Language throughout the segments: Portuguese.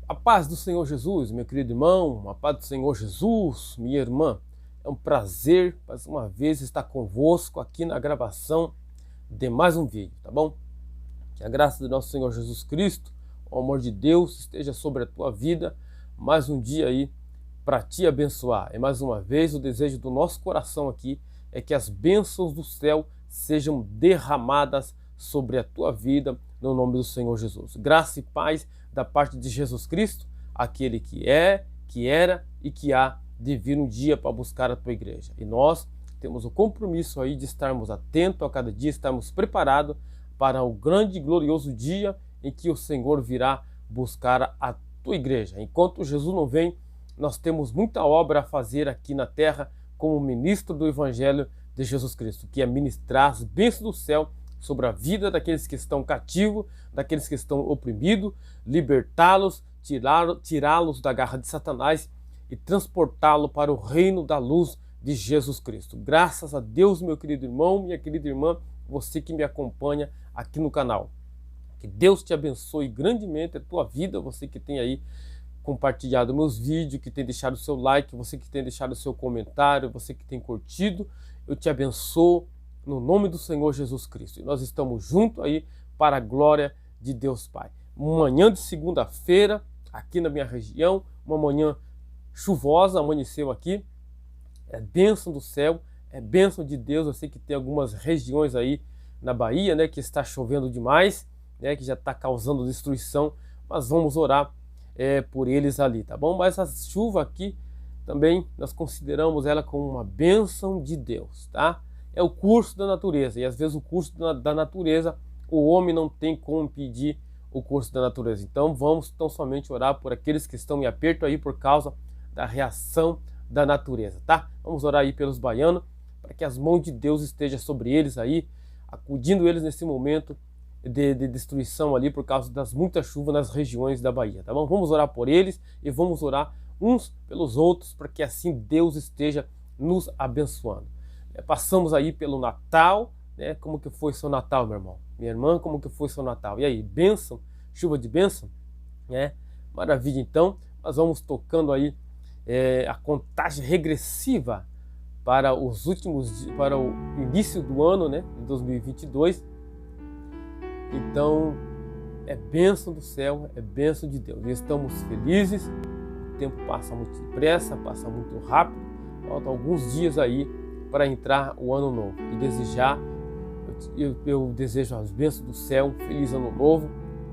A paz do Senhor Jesus, meu querido irmão, a paz do Senhor Jesus, minha irmã. É um prazer, mais uma vez, estar convosco aqui na gravação de mais um vídeo, tá bom? Que a graça do nosso Senhor Jesus Cristo, o amor de Deus esteja sobre a tua vida, mais um dia aí para te abençoar. E mais uma vez, o desejo do nosso coração aqui é que as bênçãos do céu sejam derramadas sobre a tua vida, no nome do Senhor Jesus. Graça e paz da parte de Jesus Cristo, aquele que é, que era e que há de vir um dia para buscar a tua igreja. E nós temos o compromisso aí de estarmos atentos a cada dia, estarmos preparados para o grande e glorioso dia em que o Senhor virá buscar a tua igreja. Enquanto Jesus não vem, nós temos muita obra a fazer aqui na terra como ministro do Evangelho de Jesus Cristo, que é ministrar as bênçãos do céu sobre a vida daqueles que estão cativos, daqueles que estão oprimidos, libertá-los, tirá-los da garra de Satanás e transportá-lo para o reino da luz de Jesus Cristo. Graças a Deus, meu querido irmão, minha querida irmã, você que me acompanha aqui no canal. Que Deus te abençoe grandemente a tua vida, você que tem aí compartilhado meus vídeos, que tem deixado o seu like, você que tem deixado o seu comentário, você que tem curtido, eu te abençoo no nome do Senhor Jesus Cristo. E nós estamos juntos aí para a glória de Deus Pai. Manhã de segunda-feira, aqui na minha região, uma manhã chuvosa, amanheceu aqui. É bênção do céu, é bênção de Deus. Eu sei que tem algumas regiões aí na Bahia, né, que está chovendo demais, né, que já está causando destruição, mas vamos orar por eles ali, tá bom? Mas a chuva aqui também nós consideramos ela como uma bênção de Deus, tá? É o curso da natureza, e às vezes o curso da natureza, o homem não tem como impedir o curso da natureza. Então vamos tão somente orar por aqueles que estão em aperto aí por causa da reação da natureza, tá? Vamos orar aí pelos baianos, para que as mãos de Deus estejam sobre eles aí, acudindo eles nesse momento de destruição ali por causa das muitas chuvas nas regiões da Bahia, tá bom? Vamos orar por eles e vamos orar uns pelos outros, para que assim Deus esteja nos abençoando. Passamos aí pelo Natal, né? Como que foi seu Natal, meu irmão? Minha irmã, como que foi seu Natal? E aí, bênção? Chuva de bênção? Né? Maravilha, então. Nós vamos tocando aí a contagem regressiva para os últimos, para o início do ano, né? De 2022. Então, é bênção do céu, é bênção de Deus. E estamos felizes. O tempo passa muito depressa, passa muito rápido. Faltam alguns dias aí para entrar o ano novo e desejar, eu desejo as bênçãos do céu, um feliz ano novo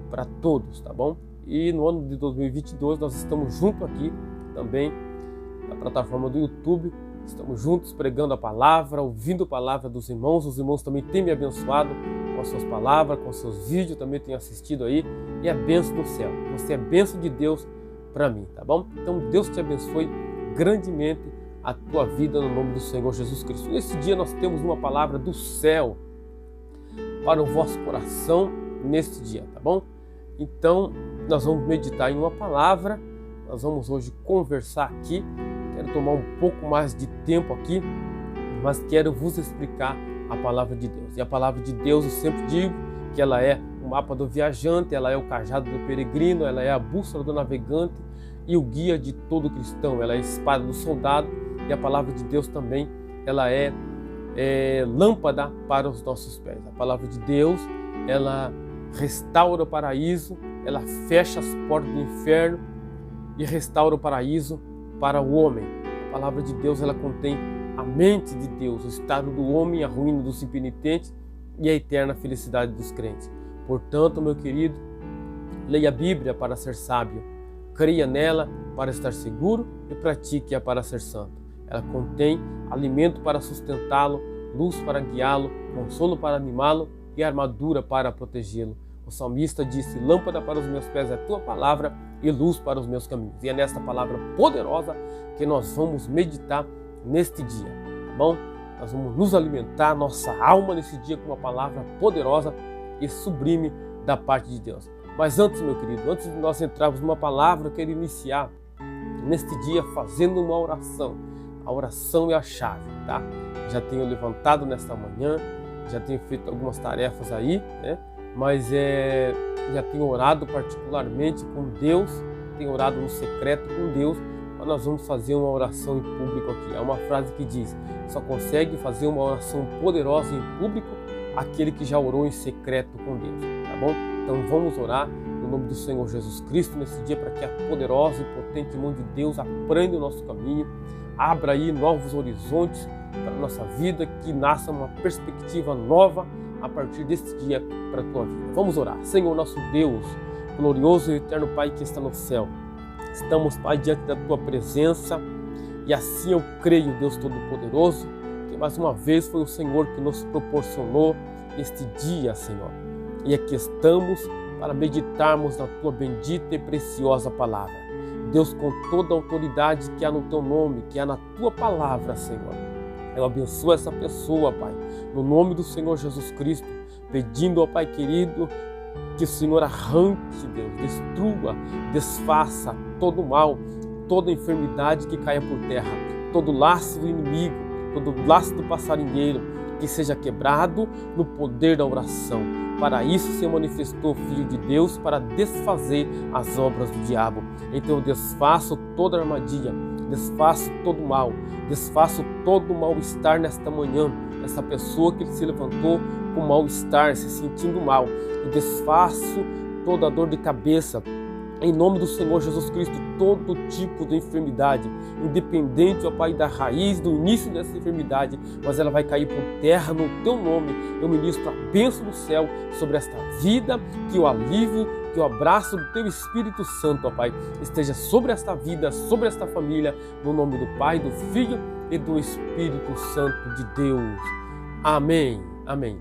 para todos, tá bom? E no ano de 2022 nós estamos juntos aqui também na plataforma do YouTube, estamos juntos pregando a palavra, ouvindo a palavra dos irmãos, os irmãos também têm me abençoado com as suas palavras, com os seus vídeos, também tenho assistido aí, e a bênção do céu, você é bênção de Deus para mim, tá bom? Então Deus te abençoe grandemente a tua vida no nome do Senhor Jesus Cristo. Nesse dia nós temos uma palavra do céu para o vosso coração neste dia, tá bom? Então nós vamos meditar em uma palavra, nós vamos hoje conversar aqui, quero tomar um pouco mais de tempo aqui, mas quero vos explicar a palavra de Deus. E a palavra de Deus eu sempre digo que ela é o mapa do viajante, ela é o cajado do peregrino, ela é a bússola do navegante e o guia de todo cristão, ela é a espada do soldado. E a palavra de Deus também, ela é lâmpada para os nossos pés. A palavra de Deus, ela restaura o paraíso, ela fecha as portas do inferno e restaura o paraíso para o homem. A palavra de Deus, ela contém a mente de Deus, o estado do homem, a ruína dos impenitentes e a eterna felicidade dos crentes. Portanto, meu querido, leia a Bíblia para ser sábio, creia nela para estar seguro e pratique-a para ser santo. Ela contém alimento para sustentá-lo, luz para guiá-lo, consolo para animá-lo e armadura para protegê-lo. O salmista disse: lâmpada para os meus pés é a tua palavra e luz para os meus caminhos. E é nesta palavra poderosa que nós vamos meditar neste dia, tá bom? Nós vamos nos alimentar, nossa alma nesse dia com uma palavra poderosa e sublime da parte de Deus. Mas antes, meu querido, antes de nós entrarmos numa palavra, eu quero iniciar neste dia fazendo uma oração. A oração é a chave, tá? Já tenho levantado nesta manhã, já tenho feito algumas tarefas aí, né? Mas já tenho orado particularmente com Deus tem orado no secreto com Deus, mas nós vamos fazer uma oração em público aqui. Há uma frase que diz: só consegue fazer uma oração poderosa em público aquele que já orou em secreto com Deus, tá bom? Então vamos orar no nome do Senhor Jesus Cristo nesse dia para que a poderosa e potente mão de Deus aprenda o nosso caminho, abra aí novos horizontes para a nossa vida, que nasça uma perspectiva nova a partir desse dia para a tua vida. Vamos orar. Senhor nosso Deus, glorioso e eterno Pai que está no céu, estamos, Pai, diante da tua presença e assim eu creio, Deus Todo-Poderoso, que mais uma vez foi o Senhor que nos proporcionou este dia, Senhor. E aqui estamos para meditarmos na tua bendita e preciosa palavra. Deus, com toda a autoridade que há no teu nome, que há na tua palavra, Senhor, eu abençoo essa pessoa, Pai, no nome do Senhor Jesus Cristo, pedindo ao Pai querido que o Senhor arranque, Deus, destrua, desfaça todo o mal, toda enfermidade que caia por terra, todo laço do inimigo, todo laço do passarinheiro, que seja quebrado no poder da oração. Para isso se manifestou o Filho de Deus, para desfazer as obras do diabo. Então eu desfaço toda armadilha, desfaço todo o mal, desfaço todo o mal-estar nesta manhã. Essa pessoa que se levantou com mal-estar, se sentindo mal, eu desfaço toda a dor de cabeça. Em nome do Senhor Jesus Cristo, todo tipo de enfermidade, independente, ó Pai, da raiz, do início dessa enfermidade, mas ela vai cair por terra no teu nome. Eu ministro a bênção do céu sobre esta vida, que o alívio, que o abraço do teu Espírito Santo, ó Pai, esteja sobre esta vida, sobre esta família, no nome do Pai, do Filho e do Espírito Santo de Deus. Amém. Amém.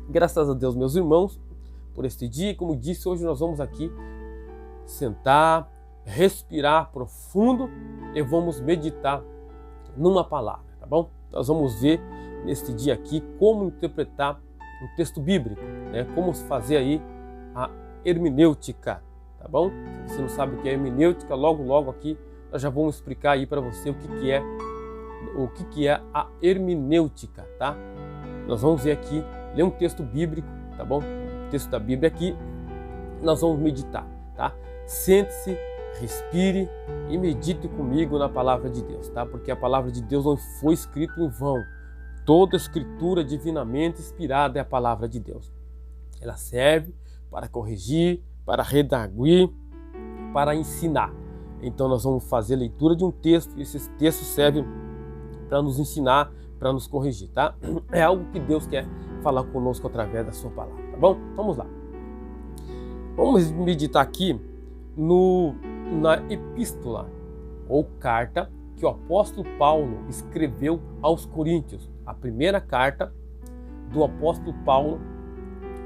Graças a Deus, meus irmãos, por este dia. Como disse, hoje nós vamos aqui sentar, respirar profundo e vamos meditar numa palavra, tá bom? Nós vamos ver neste dia aqui como interpretar um texto bíblico, né? Como fazer aí a hermenêutica, tá bom? Se você não sabe o que é hermenêutica, logo aqui nós já vamos explicar aí para você o que é a hermenêutica, tá? Nós vamos ver aqui, ler um texto bíblico, tá bom? O texto da Bíblia aqui, nós vamos meditar, tá? Sente-se, respire e medite comigo na palavra de Deus, tá? Porque a palavra de Deus não foi escrita em vão. Toda escritura divinamente inspirada é a palavra de Deus. Ela serve para corrigir, para redarguir, para ensinar. Então nós vamos fazer a leitura de um texto e esse texto serve para nos ensinar, para nos corrigir, tá? É algo que Deus quer falar conosco através da sua palavra, tá bom? Vamos lá. Vamos meditar aqui na epístola ou carta que o apóstolo Paulo escreveu aos Coríntios. A primeira carta do apóstolo Paulo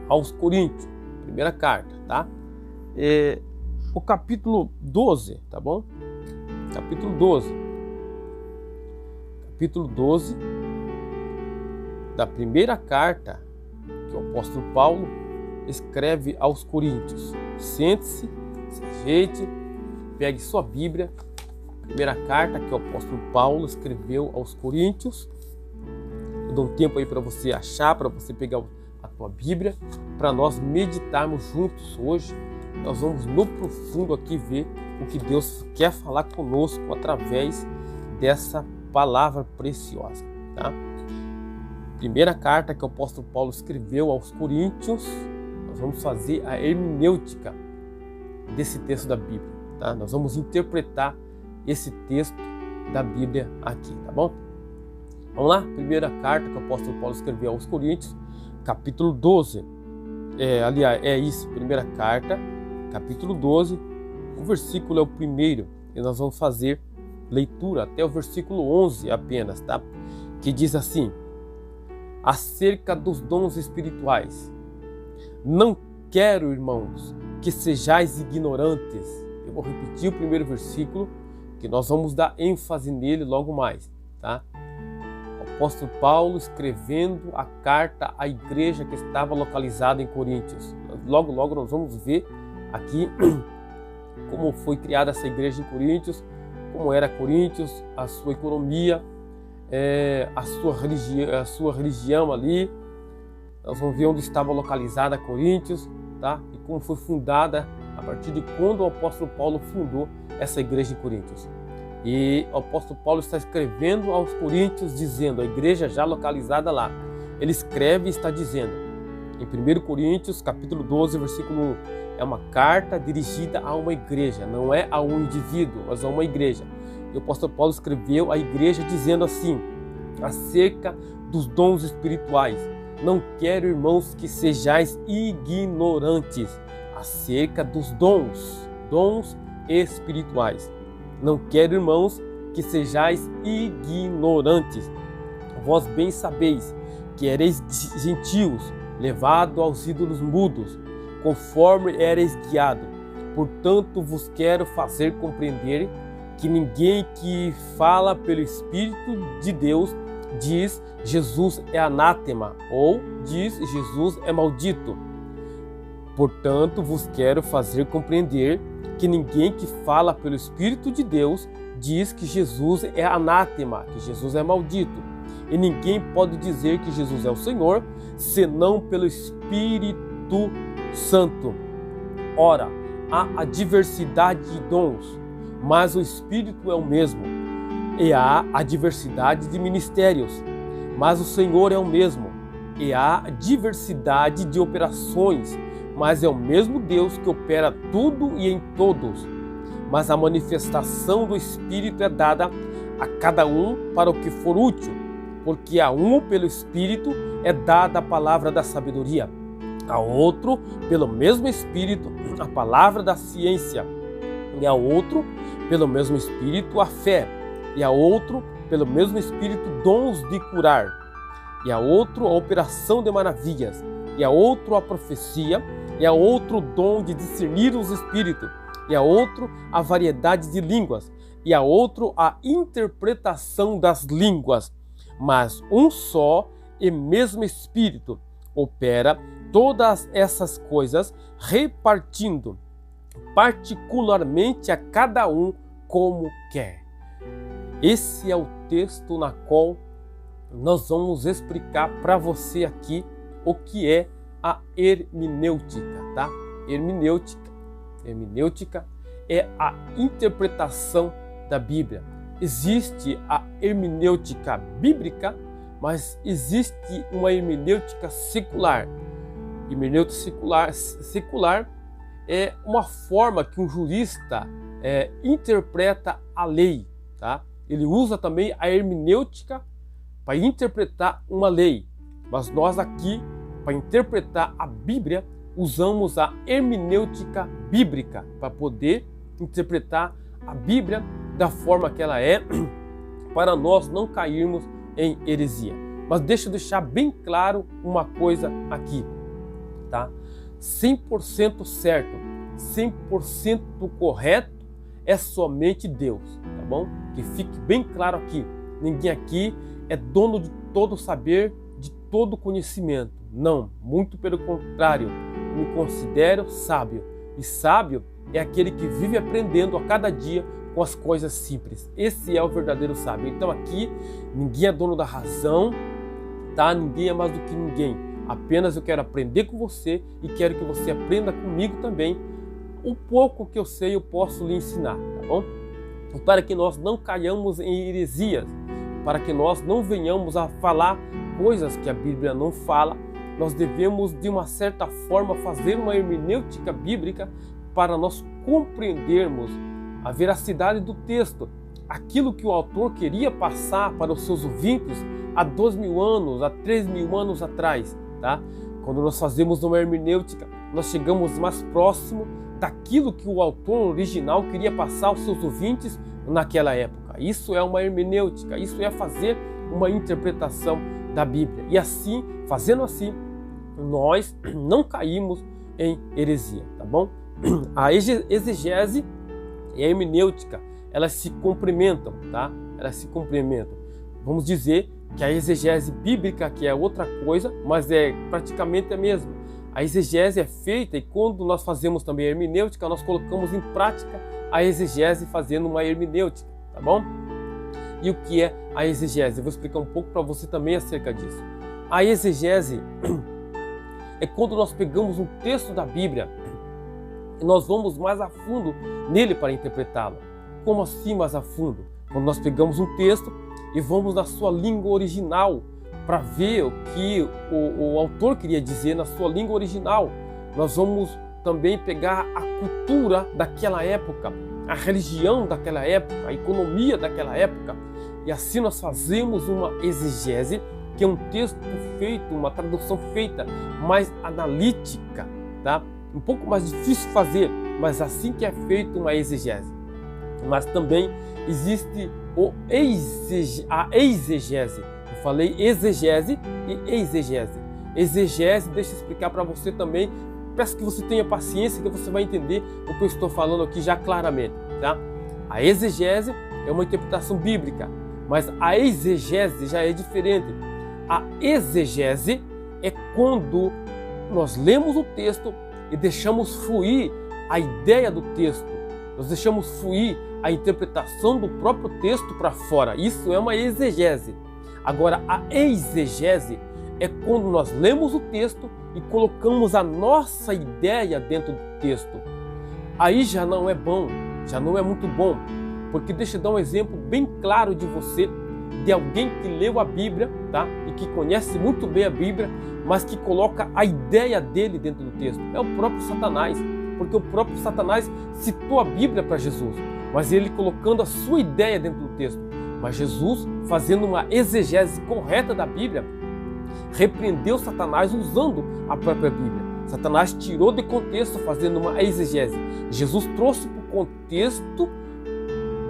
aos Coríntios. Primeira carta, tá? O capítulo 12, tá bom? Capítulo 12. Capítulo 12 da primeira carta que o apóstolo Paulo escreve aos Coríntios. Sente-se, se ajeite, pegue sua Bíblia, primeira carta que o apóstolo Paulo escreveu aos Coríntios. Eu dou um tempo aí para você achar, para você pegar a tua Bíblia, para nós meditarmos juntos hoje. Nós vamos no profundo aqui ver o que Deus quer falar conosco através dessa palavra preciosa, tá? Primeira carta que o apóstolo Paulo escreveu aos Coríntios. Nós vamos fazer a hermenêutica desse texto da Bíblia, tá? Nós vamos interpretar esse texto da Bíblia aqui, tá bom? Vamos lá? Primeira carta que o apóstolo Paulo escreveu aos Coríntios, capítulo 12. Aliás, é isso, primeira carta, capítulo 12, o versículo é o primeiro, e nós vamos fazer leitura até o versículo 11 apenas, tá? Que diz assim: acerca dos dons espirituais, não quero, irmãos, que sejais ignorantes. Eu vou repetir o primeiro versículo, que nós vamos dar ênfase nele logo mais, tá? O apóstolo Paulo escrevendo a carta à igreja que estava localizada em Coríntios. Logo nós vamos ver aqui como foi criada essa igreja em Coríntios, como era Coríntios, a sua economia, a sua religião ali. Nós vamos ver onde estava localizada Coríntios, tá? E como foi fundada a partir de quando o apóstolo Paulo fundou essa igreja em Coríntios. E o apóstolo Paulo está escrevendo aos coríntios, dizendo, a igreja já localizada lá. Ele escreve e está dizendo, em 1 Coríntios, capítulo 12, versículo 1, é uma carta dirigida a uma igreja, não é a um indivíduo, mas a uma igreja. E o apóstolo Paulo escreveu à igreja dizendo assim, acerca dos dons espirituais. Não quero, irmãos, que sejais ignorantes acerca dos dons espirituais. Não quero, irmãos, que sejais ignorantes. Vós bem sabeis que ereis gentios, levados aos ídolos mudos, conforme ereis guiado. Portanto, vos quero fazer compreender que ninguém que fala pelo Espírito de Deus diz Jesus é anátema ou diz Jesus é maldito. Portanto, vos quero fazer compreender que ninguém que fala pelo Espírito de Deus diz que Jesus é anátema, que Jesus é maldito. E ninguém pode dizer que Jesus é o Senhor, senão pelo Espírito Santo. Ora, há a diversidade de dons, mas o Espírito é o mesmo. E há a diversidade de ministérios, mas o Senhor é o mesmo. E há a diversidade de operações, mas é o mesmo Deus que opera tudo e em todos. Mas a manifestação do Espírito é dada a cada um para o que for útil, porque a um pelo Espírito é dada a palavra da sabedoria, a outro pelo mesmo Espírito a palavra da ciência, e a outro pelo mesmo Espírito a fé, e a outro pelo mesmo Espírito dons de curar, e a outro a operação de maravilhas, e a outro a profecia, e a outro dom de discernir os espíritos, e a outro a variedade de línguas, e a outro a interpretação das línguas. Mas um só e mesmo Espírito opera todas essas coisas, repartindo particularmente a cada um como quer. Esse é o texto na qual nós vamos explicar para você aqui o que é a hermenêutica, tá? Hermenêutica é a interpretação da Bíblia. Existe a hermenêutica bíblica, mas existe uma hermenêutica secular. Hermenêutica secular é uma forma que um jurista interpreta a lei, tá? Ele usa também a hermenêutica para interpretar uma lei, mas nós aqui, para interpretar a Bíblia, usamos a hermenêutica bíblica para poder interpretar a Bíblia da forma que ela é, para nós não cairmos em heresia. Mas deixa eu deixar bem claro uma coisa aqui, tá? 100% certo, 100% correto é somente Deus, tá bom? Que fique bem claro aqui. Ninguém aqui é dono de todo saber, de todo conhecimento. Não, muito pelo contrário. Eu me considero sábio. E sábio é aquele que vive aprendendo a cada dia com as coisas simples. Esse é o verdadeiro sábio. Então aqui, ninguém é dono da razão, tá? Ninguém é mais do que ninguém. Apenas eu quero aprender com você e quero que você aprenda comigo também. O pouco que eu sei eu posso lhe ensinar, tá bom? E para que nós não caiamos em heresias, para que nós não venhamos a falar coisas que a Bíblia não fala, nós devemos de uma certa forma fazer uma hermenêutica bíblica para nós compreendermos a veracidade do texto, aquilo que o autor queria passar para os seus ouvintes há 2.000 anos, há 3.000 anos atrás, tá? Quando nós fazemos uma hermenêutica, nós chegamos mais próximo daquilo que o autor original queria passar aos seus ouvintes naquela época. Isso é uma hermenêutica, isso é fazer uma interpretação da Bíblia. E assim, fazendo assim, nós não caímos em heresia, tá bom? A exegese e a hermenêutica, elas se complementam, tá? Elas se complementam. Vamos dizer que a exegese bíblica, que é outra coisa, mas é praticamente a mesma. A exegese é feita e quando nós fazemos também a hermenêutica, nós colocamos em prática a exegese fazendo uma hermenêutica, tá bom? E o que é a exegese? Eu vou explicar um pouco para você também acerca disso. A exegese é quando nós pegamos um texto da Bíblia E nós vamos mais a fundo nele para interpretá-lo. Como assim mais a fundo? Quando nós pegamos um texto e vamos na sua língua original para ver o que o autor queria dizer na sua língua original. Nós vamos também pegar a cultura daquela época, a religião daquela época, a economia daquela época. E assim nós fazemos uma exegese, que é um texto feito, uma tradução feita mais analítica, tá? Um pouco mais difícil de fazer, mas assim que é feita uma exegese. Mas também existe a exegese. Eu falei exegese e exegese. Exegese, deixa eu explicar para você também. Peço que você tenha paciência, que você vai entender o que eu estou falando aqui já claramente, tá? A exegese é uma interpretação bíblica, mas a exegese já é diferente. A exegese é quando nós lemos o texto e deixamos fluir a ideia do texto. Nós deixamos fluir a interpretação do próprio texto para fora. Isso é uma exegese. Agora, a exegese é quando nós lemos o texto e colocamos a nossa ideia dentro do texto. Aí já não é bom, já não é muito bom. Porque deixa eu dar um exemplo bem claro de você, de alguém que leu a Bíblia, tá? E que conhece muito bem a Bíblia, mas que coloca a ideia dele dentro do texto. É o próprio Satanás, porque o próprio Satanás citou a Bíblia para Jesus, mas ele colocando a sua ideia dentro do texto. Mas Jesus, fazendo uma exegese correta da Bíblia, repreendeu Satanás usando a própria Bíblia. Satanás tirou de contexto fazendo uma exegese. Jesus trouxe para o contexto,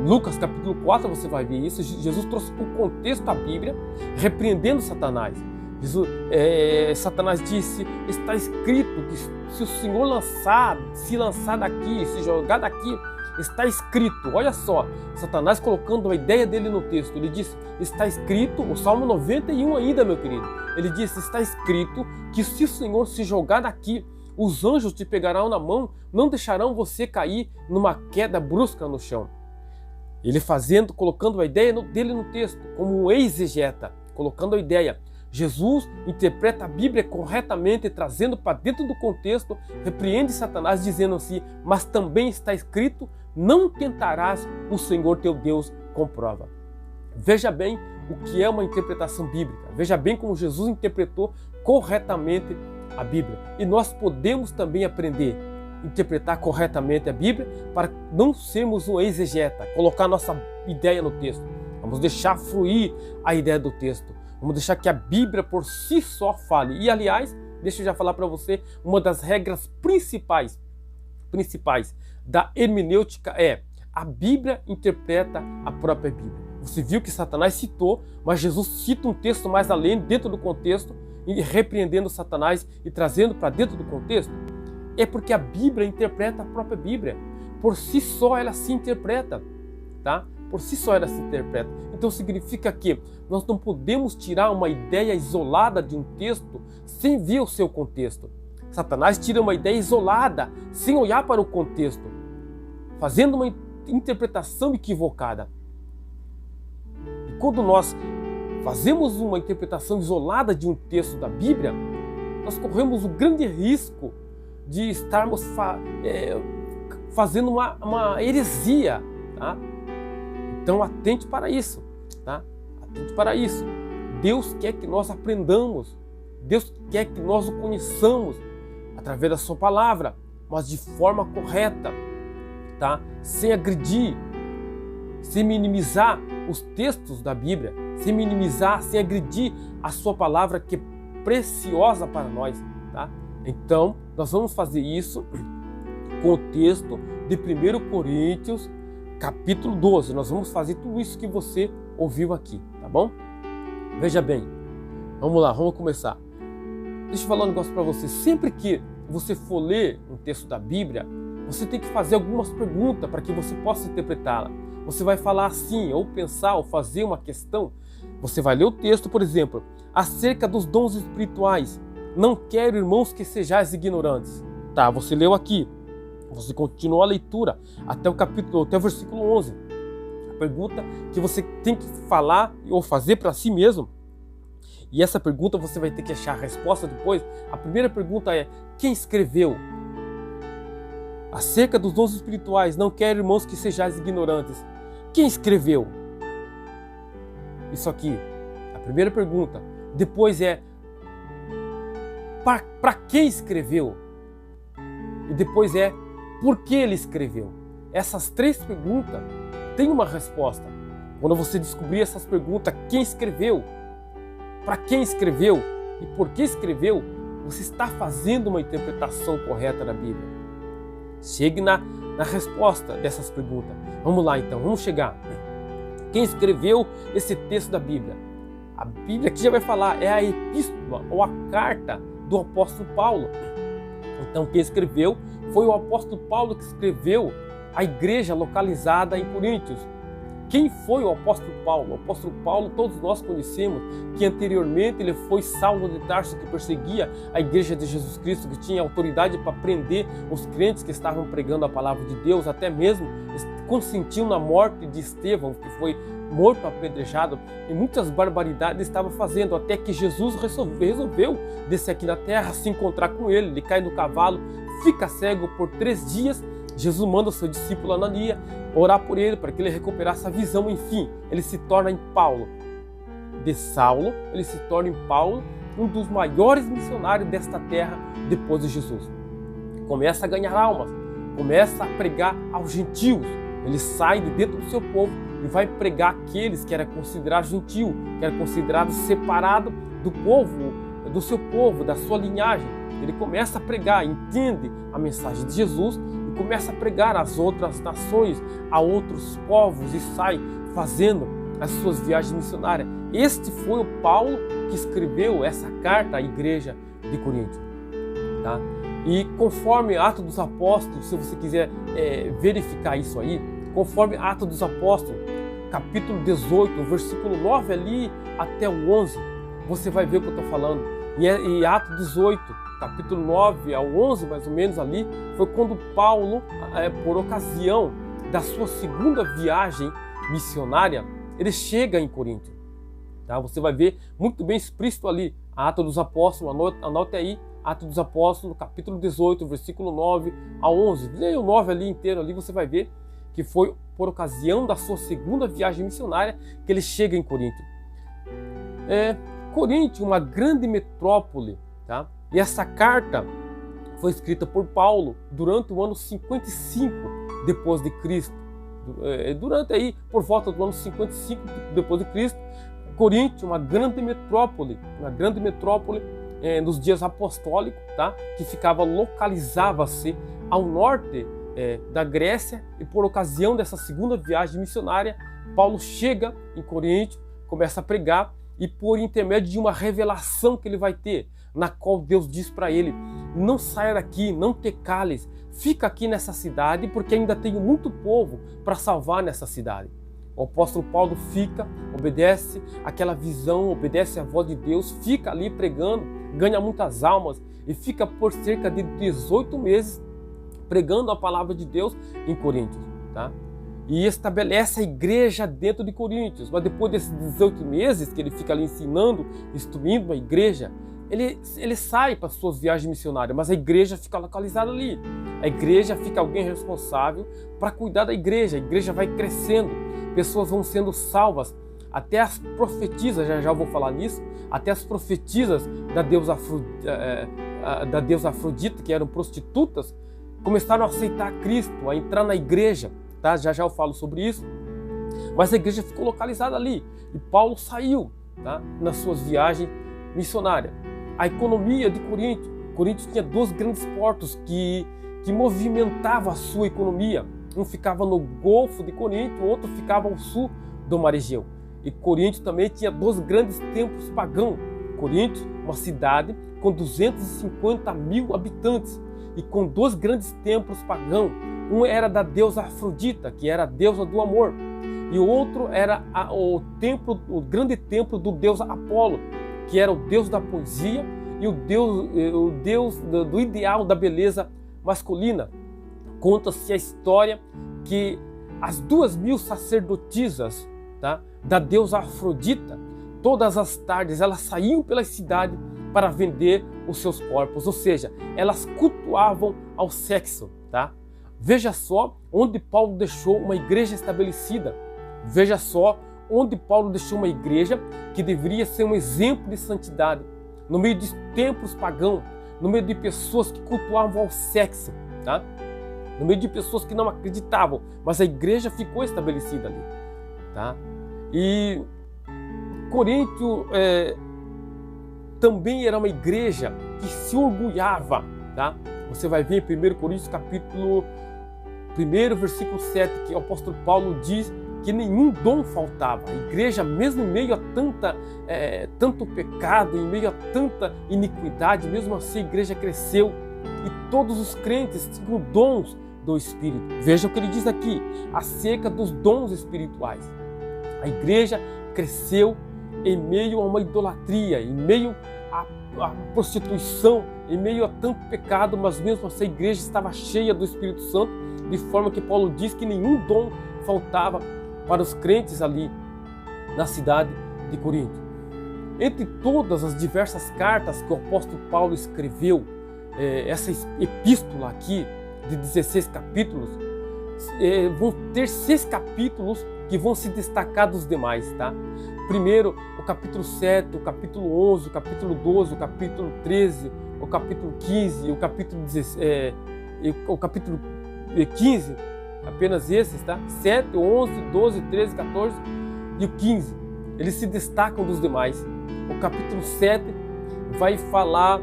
Lucas capítulo 4 você vai ver isso, Jesus trouxe para o contexto a Bíblia, repreendendo Satanás. Satanás disse, está escrito que se o Senhor se lançar daqui, se jogar daqui, está escrito. Olha só, Satanás colocando a ideia dele no texto. Ele disse, está escrito, o Salmo 91 ainda, meu querido. Ele disse, está escrito que se o Senhor se jogar daqui, os anjos te pegarão na mão, não deixarão você cair numa queda brusca no chão. Ele colocando a ideia dele no texto, como um exegeta, colocando a ideia. Jesus interpreta a Bíblia corretamente, trazendo para dentro do contexto, repreende Satanás, dizendo assim, mas também está escrito, não tentarás o Senhor teu Deus com prova. Veja bem o que é uma interpretação bíblica, veja bem como Jesus interpretou corretamente a Bíblia. E nós podemos também aprender a interpretar corretamente a Bíblia para não sermos um exegeta, colocar nossa ideia no texto. Vamos deixar fluir a ideia do texto. Vamos deixar que a Bíblia por si só fale. E, aliás, deixa eu já falar para você, uma das regras principais da hermenêutica é a Bíblia interpreta a própria Bíblia. Você viu que Satanás citou, mas Jesus cita um texto mais além, dentro do contexto, e repreendendo Satanás e trazendo para dentro do contexto. É porque a Bíblia interpreta a própria Bíblia. Por si só ela se interpreta, tá? Por si só ela se interpreta. Então significa que nós não podemos tirar uma ideia isolada de um texto sem ver o seu contexto. Satanás tira uma ideia isolada, sem olhar para o contexto, fazendo uma interpretação equivocada. E quando nós fazemos uma interpretação isolada de um texto da Bíblia, nós corremos o grande risco de estarmos fazendo uma heresia, tá? Então atente para isso, tá? Atente para isso. Deus quer que nós aprendamos, Deus quer que nós o conheçamos através da sua palavra, mas de forma correta, tá? Sem agredir, sem minimizar os textos da Bíblia, sem minimizar, sem agredir a sua palavra que é preciosa para nós, tá? Então, nós vamos fazer isso com o texto de 1 Coríntios, capítulo 12. Nós vamos fazer tudo isso que você ouviu aqui, tá bom? Veja bem, vamos lá, vamos começar. Deixa eu falar um negócio para você. Sempre que você for ler um texto da Bíblia, você tem que fazer algumas perguntas para que você possa interpretá-la. Você vai falar assim, ou pensar, ou fazer uma questão. Você vai ler o texto, por exemplo, acerca dos dons espirituais. Não quero, irmãos, que sejais ignorantes. Tá, você leu aqui. Você continua a leitura até o versículo 11. A pergunta que você tem que falar ou fazer para si mesmo. E essa pergunta você vai ter que achar a resposta depois. A primeira pergunta é: quem escreveu? acerca dos dons espirituais, não quero, irmãos, que sejais ignorantes. Quem escreveu? Isso aqui, a primeira pergunta. Depois é, para quem escreveu? E depois é, por que ele escreveu? Essas três perguntas têm uma resposta. Quando você descobrir essas perguntas, quem escreveu, para quem escreveu e por que escreveu, você está fazendo uma interpretação correta da Bíblia. Chegue na resposta dessas perguntas. Vamos lá então, vamos chegar. Quem escreveu esse texto da Bíblia? A Bíblia aqui já vai falar, é a epístola ou a carta do apóstolo Paulo. Então quem escreveu foi o apóstolo Paulo, que escreveu a igreja localizada em Coríntios. Quem foi o apóstolo Paulo? O apóstolo Paulo, todos nós conhecemos, que anteriormente ele foi Saulo de Tarso, que perseguia a igreja de Jesus Cristo, que tinha autoridade para prender os crentes que estavam pregando a palavra de Deus, até mesmo consentiu na morte de Estevão, que foi morto apedrejado, e muitas barbaridades estava fazendo, até que Jesus resolveu descer aqui na terra, se encontrar com ele. Ele cai do cavalo, fica cego por 3 dias. Jesus manda o seu discípulo Ananias orar por ele, para que ele recuperasse a visão. Enfim, ele se torna em Paulo. De Saulo, ele se torna em Paulo um dos maiores missionários desta terra depois de Jesus. Começa a ganhar almas, começa a pregar aos gentios. Ele sai de dentro do seu povo e vai pregar aqueles que era considerado gentil, que era considerado separado do povo, do seu povo, da sua linhagem. Ele começa a pregar, entende a mensagem de Jesus e começa a pregar às outras nações, a outros povos, e sai fazendo as suas viagens missionárias. Este foi o Paulo que escreveu essa carta à igreja de Corinto. Tá? E conforme Atos dos Apóstolos, se você quiser verificar isso aí, conforme Atos dos Apóstolos, capítulo 18, versículo 9 ali até o 11, você vai ver o que eu estou falando. E Atos 18, capítulo 9 ao 11, mais ou menos ali, foi quando Paulo, por ocasião da sua segunda viagem missionária, ele chega em Corinto. Tá? Você vai ver muito bem explícito ali, Atos dos Apóstolos, anote aí, Atos dos Apóstolos, capítulo 18, versículo 9 a 11. Leia o 9 ali inteiro, ali você vai ver que foi por ocasião da sua segunda viagem missionária que ele chega em Corinto. Corinto, uma grande metrópole, tá? E essa carta foi escrita por Paulo durante o ano 55 depois de Cristo. Durante aí, por volta do ano 55 depois de Cristo, Corinto, uma grande metrópole nos dias apostólicos, tá? Que localizava-se ao norte da Grécia, e por ocasião dessa segunda viagem missionária, Paulo chega em Corinto, começa a pregar, e por intermédio de uma revelação que ele vai ter, na qual Deus diz para ele: não saia daqui, não te cales, fica aqui nessa cidade, porque ainda tenho muito povo para salvar nessa cidade. O apóstolo Paulo fica, obedece aquela visão, obedece a voz de Deus, fica ali pregando, ganha muitas almas e fica por cerca de 18 meses pregando a palavra de Deus em Coríntios, tá? E estabelece a igreja dentro de Coríntios. Mas depois desses 18 meses que ele fica ali ensinando, instruindo a igreja, ele sai para suas viagens missionárias, mas a igreja fica localizada ali. A igreja fica alguém responsável para cuidar da igreja. A igreja vai crescendo, pessoas vão sendo salvas, até as profetisas, já eu vou falar nisso, até as profetisas da deusa Afrodita, que eram prostitutas, começaram a aceitar Cristo, a entrar na igreja. Tá? Já eu falo sobre isso, mas a igreja ficou localizada ali e Paulo saiu, tá? Nas suas viagens missionárias. A economia de Corinto tinha 2 grandes portos que movimentavam a sua economia. Um ficava no Golfo de Corinto, o outro ficava ao sul do Mar Egeu. E Corinto também tinha 2 grandes templos pagãos. Corinto, uma cidade com 250 mil habitantes e com 2 grandes templos pagãos. Um era da deusa Afrodita, que era a deusa do amor, e o outro era o grande templo do deus Apolo, que era o deus da poesia e o deus do ideal da beleza masculina. Conta-se a história que as 2.000 sacerdotisas, tá, da deusa Afrodita, todas as tardes elas saíam pela cidade para vender os seus corpos, ou seja, elas cultuavam ao sexo, tá? Veja só onde Paulo deixou uma igreja estabelecida. Veja só onde Paulo deixou uma igreja que deveria ser um exemplo de santidade. No meio de templos pagãos, no meio de pessoas que cultuavam ao sexo, tá? No meio de pessoas que não acreditavam, mas a igreja ficou estabelecida ali, tá? E Coríntio também era uma igreja que se orgulhava, tá? Você vai ver em 1 Coríntios capítulo 1, versículo 7, que o apóstolo Paulo diz que nenhum dom faltava. A igreja, mesmo em meio a tanto pecado, em meio a tanta iniquidade, mesmo assim a igreja cresceu e todos os crentes tinham dons do Espírito. Veja o que ele diz aqui, acerca dos dons espirituais. A igreja cresceu em meio a uma idolatria, em meio à prostituição, em meio a tanto pecado, mas mesmo assim a igreja estava cheia do Espírito Santo, de forma que Paulo diz que nenhum dom faltava para os crentes ali na cidade de Corinto. Entre todas as diversas cartas que o apóstolo Paulo escreveu, essa epístola aqui de 16 capítulos, vão ter 6 capítulos que vão se destacar dos demais, tá? Primeiro, o capítulo 7, o capítulo 11, o capítulo 12, o capítulo 13, o capítulo 15, o capítulo 15, apenas esses, tá? 7, 11, 12, 13, 14 e o 15. Eles se destacam dos demais. O capítulo 7 vai falar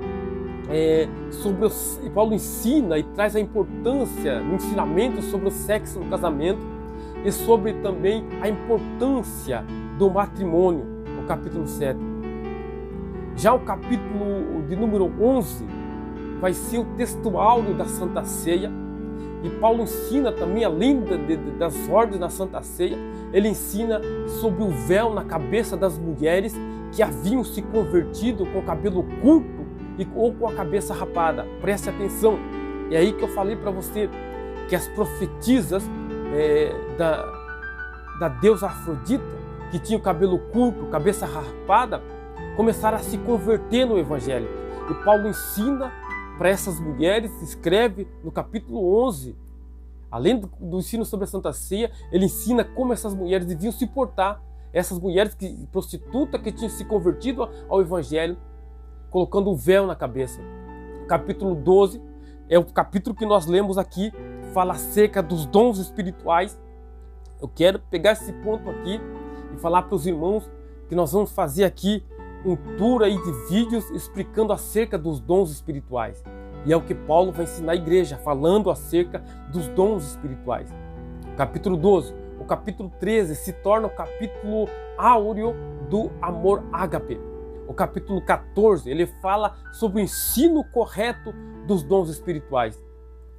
sobre Paulo ensina e traz a importância no ensinamento sobre o sexo no casamento e sobre também a importância do matrimônio, no capítulo 7. Já o capítulo de número 11 vai ser o texto áureo da Santa Ceia. E Paulo ensina também, além das ordens da Santa Ceia, ele ensina sobre o véu na cabeça das mulheres que haviam se convertido com o cabelo curto ou com a cabeça rapada. Preste atenção, é aí que eu falei para você que as profetisas da deusa Afrodita, que tinha o cabelo curto, cabeça rapada, começaram a se converter no Evangelho. E Paulo ensina para essas mulheres, escreve no capítulo 11, além do ensino sobre a Santa Ceia, ele ensina como essas mulheres deviam se portar, essas mulheres prostitutas que tinham se convertido ao Evangelho, colocando um véu na cabeça. Capítulo 12 é o capítulo que nós lemos aqui, fala acerca dos dons espirituais. Eu quero pegar esse ponto aqui e falar para os irmãos que nós vamos fazer aqui um tour aí de vídeos explicando acerca dos dons espirituais. E é o que Paulo vai ensinar à igreja, falando acerca dos dons espirituais. Capítulo 12, o capítulo 13 se torna o capítulo áureo do amor ágape. O capítulo 14, ele fala sobre o ensino correto dos dons espirituais.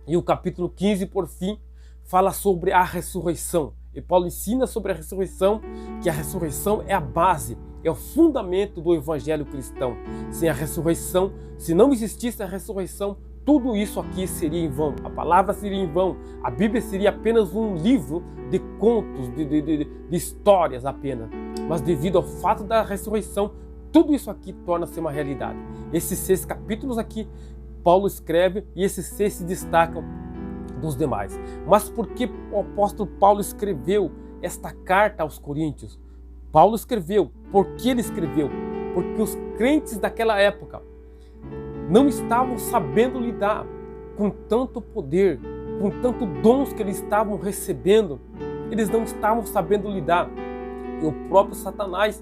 E o capítulo 15, por fim, fala sobre a ressurreição. E Paulo ensina sobre a ressurreição, que a ressurreição é a base, é o fundamento do evangelho cristão. Sem a ressurreição, se não existisse a ressurreição, tudo isso aqui seria em vão. A palavra seria em vão. A Bíblia seria apenas um livro de contos, de histórias apenas. Mas devido ao fato da ressurreição, tudo isso aqui torna-se uma realidade. Esses 6 capítulos aqui, Paulo escreve e esses 6 se destacam dos demais. Mas por que o apóstolo Paulo escreveu esta carta aos Coríntios? Paulo escreveu. Por que ele escreveu? Porque os crentes daquela época não estavam sabendo lidar com tanto poder, com tanto dons que eles estavam recebendo. Eles não estavam sabendo lidar. E o próprio Satanás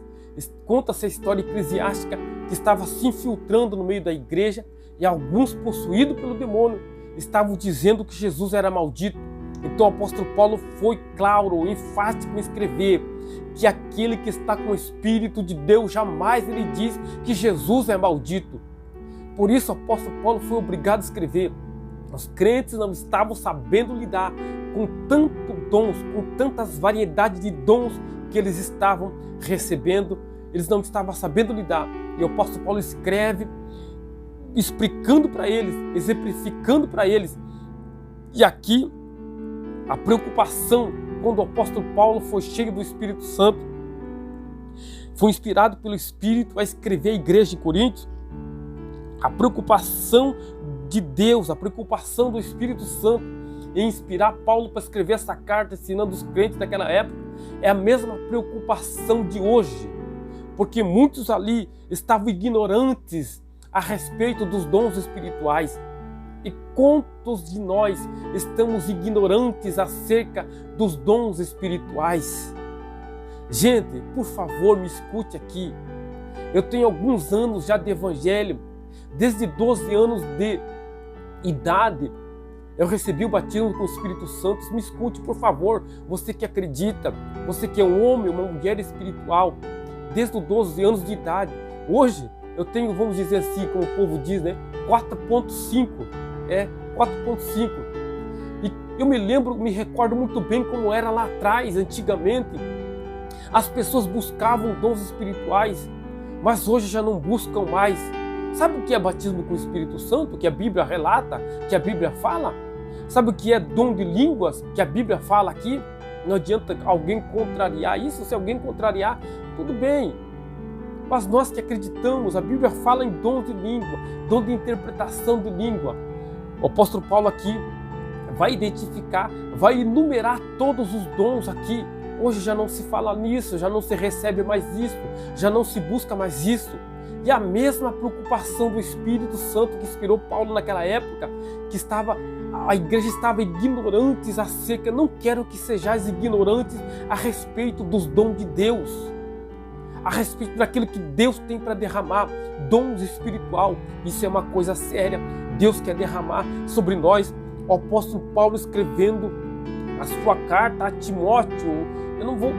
conta essa história eclesiástica que estava se infiltrando no meio da igreja e alguns possuídos pelo demônio estavam dizendo que Jesus era maldito. Então o apóstolo Paulo foi claro, enfático em escrever que aquele que está com o Espírito de Deus jamais ele diz que Jesus é maldito. Por isso o apóstolo Paulo foi obrigado a escrever. Os crentes não estavam sabendo lidar com tantos dons, com tantas variedades de dons que eles estavam recebendo. Eles não estavam sabendo lidar. E o apóstolo Paulo escreve explicando para eles, exemplificando para eles. E aqui a preocupação, quando o apóstolo Paulo foi cheio do Espírito Santo, foi inspirado pelo Espírito a escrever a igreja em Coríntios, a preocupação de Deus, a preocupação do Espírito Santo e inspirar Paulo para escrever essa carta ensinando os crentes daquela época é a mesma preocupação de hoje, porque muitos ali estavam ignorantes a respeito dos dons espirituais. E quantos de nós estamos ignorantes acerca dos dons espirituais? Gente, por favor, me escute aqui. Eu tenho alguns anos já de evangelho, desde 12 anos de idade, eu recebi o batismo com o Espírito Santo. Me escute, por favor, você que acredita, você que é um homem, uma mulher espiritual, desde os 12 anos de idade. Hoje, eu tenho, vamos dizer assim, como o povo diz, 4.5. 4.5. E eu me recordo muito bem como era lá atrás, antigamente. As pessoas buscavam dons espirituais, mas hoje já não buscam mais. Sabe o que é batismo com o Espírito Santo, que a Bíblia relata, que a Bíblia fala? Sabe o que é dom de línguas, que a Bíblia fala aqui? Não adianta alguém contrariar isso. Se alguém contrariar, tudo bem. Mas nós que acreditamos, a Bíblia fala em dom de língua, dom de interpretação de língua. O apóstolo Paulo aqui vai identificar, vai enumerar todos os dons aqui. Hoje já não se fala nisso, já não se recebe mais isso, já não se busca mais isso. E a mesma preocupação do Espírito Santo que inspirou Paulo naquela época, que a igreja estava ignorante acerca, não quero que sejais ignorantes a respeito dos dons de Deus, a respeito daquilo que Deus tem para derramar, dons espiritual. Isso é uma coisa séria, Deus quer derramar sobre nós. O apóstolo Paulo escrevendo a sua carta a Timóteo, eu não vou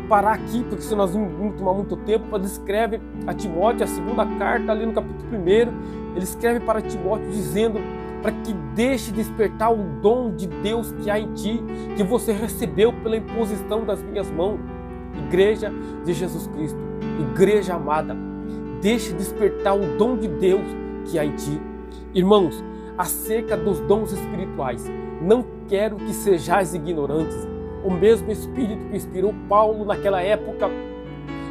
parar aqui, porque senão nós vamos tomar muito tempo, mas ele escreve a Timóteo, a segunda carta, ali no capítulo 1, ele escreve para Timóteo dizendo para que deixe despertar o dom de Deus que há em ti, que você recebeu pela imposição das minhas mãos. Igreja de Jesus Cristo, igreja amada, deixe despertar o dom de Deus que há em ti. Irmãos, acerca dos dons espirituais, não quero que sejais ignorantes. O mesmo Espírito que inspirou Paulo naquela época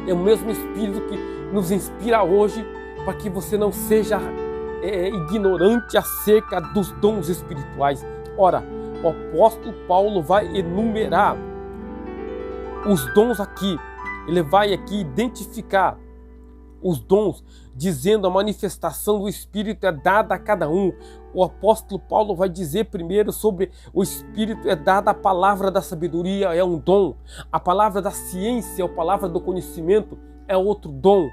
é o mesmo Espírito que nos inspira hoje, para que você não seja ignorante acerca dos dons espirituais. Ora, o apóstolo Paulo vai enumerar os dons aqui. Ele vai aqui identificar os dons, dizendo a manifestação do Espírito é dada a cada um. O apóstolo Paulo vai dizer primeiro sobre o Espírito é dada a palavra da sabedoria, é um dom. A palavra da ciência, a palavra do conhecimento é outro dom.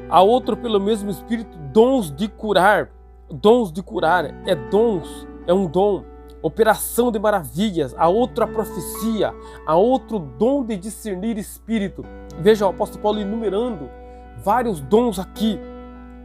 A outro, pelo mesmo Espírito, dons de curar. Dons de curar é um dom. Operação de maravilhas, a outra profecia, a outro dom de discernir espírito. Veja o apóstolo Paulo enumerando vários dons aqui.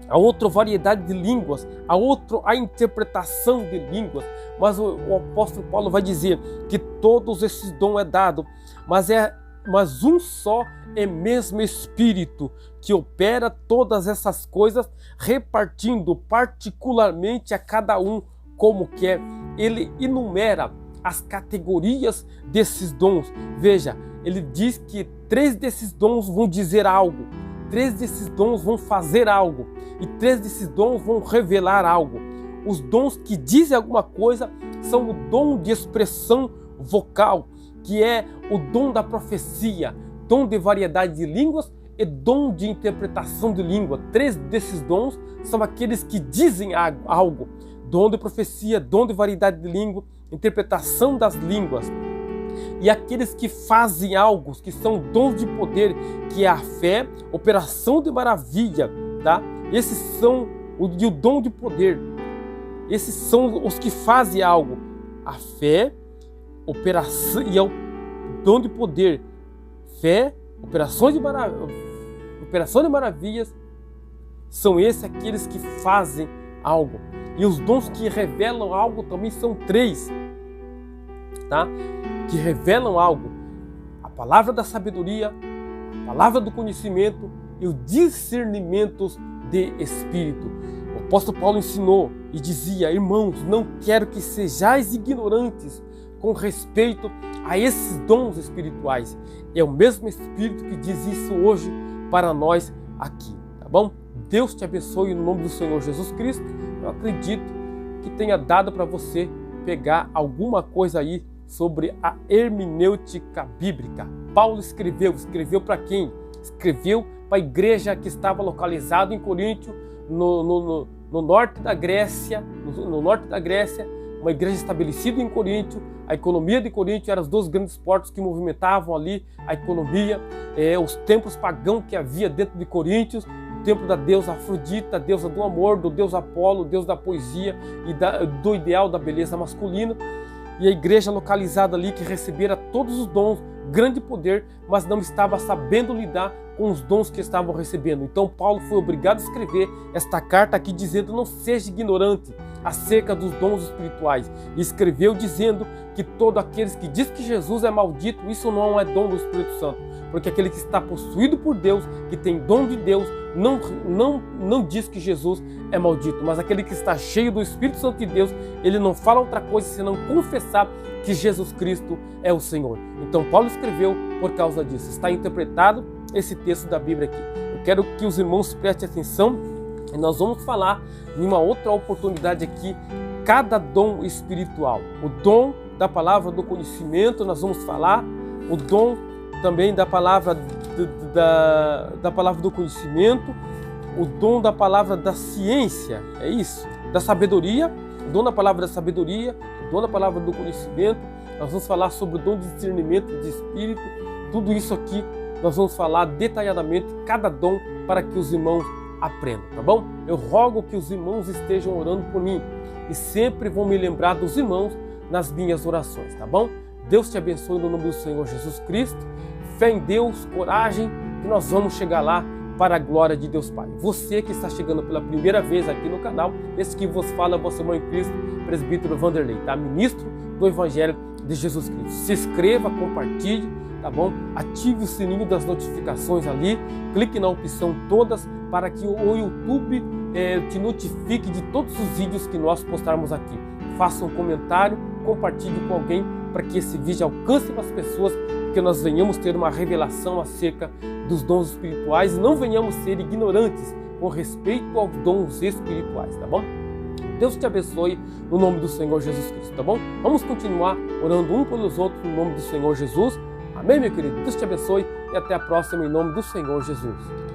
A outra variedade de línguas, a outra a interpretação de línguas. Mas o apóstolo Paulo vai dizer que todos esses dons é dado, mas um só é mesmo Espírito que opera todas essas coisas, repartindo particularmente a cada um como quer. Ele enumera as categorias desses dons. Veja, ele diz que 3 desses dons vão dizer algo, 3 desses dons vão fazer algo e 3 desses dons vão revelar algo. Os dons que dizem alguma coisa são o dom de expressão vocal, que é o dom da profecia, dom de variedade de línguas e dom de interpretação de língua. 3 desses dons são aqueles que dizem algo. Dom de profecia, dom de variedade de língua, interpretação das línguas. E aqueles que fazem algo, que são dons de poder, que é a fé, operação de maravilha, tá? Esses são o dom de poder. Esses são os que fazem algo. A fé, operação e o dom de poder. Fé, operação de maravilhas, são esses aqueles que fazem algo. E os dons que revelam algo também são 3, tá? Que revelam algo: a palavra da sabedoria, a palavra do conhecimento e o discernimento de espírito. O apóstolo Paulo ensinou e dizia: irmãos, não quero que sejais ignorantes com respeito a esses dons espirituais. É o mesmo Espírito que diz isso hoje para nós aqui, tá bom? Deus te abençoe no nome do Senhor Jesus Cristo. Eu acredito que tenha dado para você pegar alguma coisa aí sobre a hermenêutica bíblica. Paulo escreveu para quem? Escreveu para a igreja que estava localizada em Coríntio, no norte da Grécia, uma igreja estabelecida em Coríntio. A economia de Coríntio era os dois grandes portos que movimentavam ali a economia, os templos pagãos que havia dentro de Coríntio, o templo da deusa Afrodita, a deusa do amor, do deus Apolo, deus da poesia e do ideal da beleza masculina. E a igreja localizada ali que recebera todos os dons, grande poder, mas não estava sabendo lidar com os dons que estavam recebendo. Então Paulo foi obrigado a escrever esta carta aqui dizendo: não seja ignorante acerca dos dons espirituais. E escreveu dizendo que todo aqueles que diz que Jesus é maldito, isso não é dom do Espírito Santo. Porque aquele que está possuído por Deus, que tem dom de Deus, não diz que Jesus é maldito. Mas aquele que está cheio do Espírito Santo de Deus, ele não fala outra coisa senão confessar que Jesus Cristo é o Senhor. Então Paulo escreveu por causa disso. Está interpretado esse texto da Bíblia aqui. Eu quero que os irmãos prestem atenção e nós vamos falar em uma outra oportunidade aqui, cada dom espiritual. O dom da palavra do conhecimento, nós vamos falar, o dom também da palavra da palavra do conhecimento, o dom da palavra da ciência, é isso, da sabedoria, o dom da palavra da sabedoria, o dom da palavra do conhecimento. Nós vamos falar sobre o dom de discernimento de espírito. Tudo isso aqui nós vamos falar detalhadamente, cada dom, para que os irmãos aprendam, tá bom? Eu rogo que os irmãos estejam orando por mim e sempre vão me lembrar dos irmãos nas minhas orações, tá bom? Deus te abençoe no nome do Senhor Jesus Cristo. Fé em Deus, coragem, que nós vamos chegar lá para a glória de Deus Pai. Você que está chegando pela primeira vez aqui no canal, esse que vos fala é vosso irmão em Cristo, presbítero Vanderlei, tá? Ministro do Evangelho de Jesus Cristo. Se inscreva, compartilhe, tá bom? Ative o sininho das notificações ali, clique na opção todas para que o YouTube te notifique de todos os vídeos que nós postarmos aqui. Faça um comentário, compartilhe com alguém para que esse vídeo alcance as pessoas, que nós venhamos ter uma revelação acerca dos dons espirituais e não venhamos ser ignorantes com respeito aos dons espirituais, tá bom? Deus te abençoe no nome do Senhor Jesus Cristo, tá bom? Vamos continuar orando um pelos outros no nome do Senhor Jesus. Amém, meu querido? Deus te abençoe e até a próxima em nome do Senhor Jesus.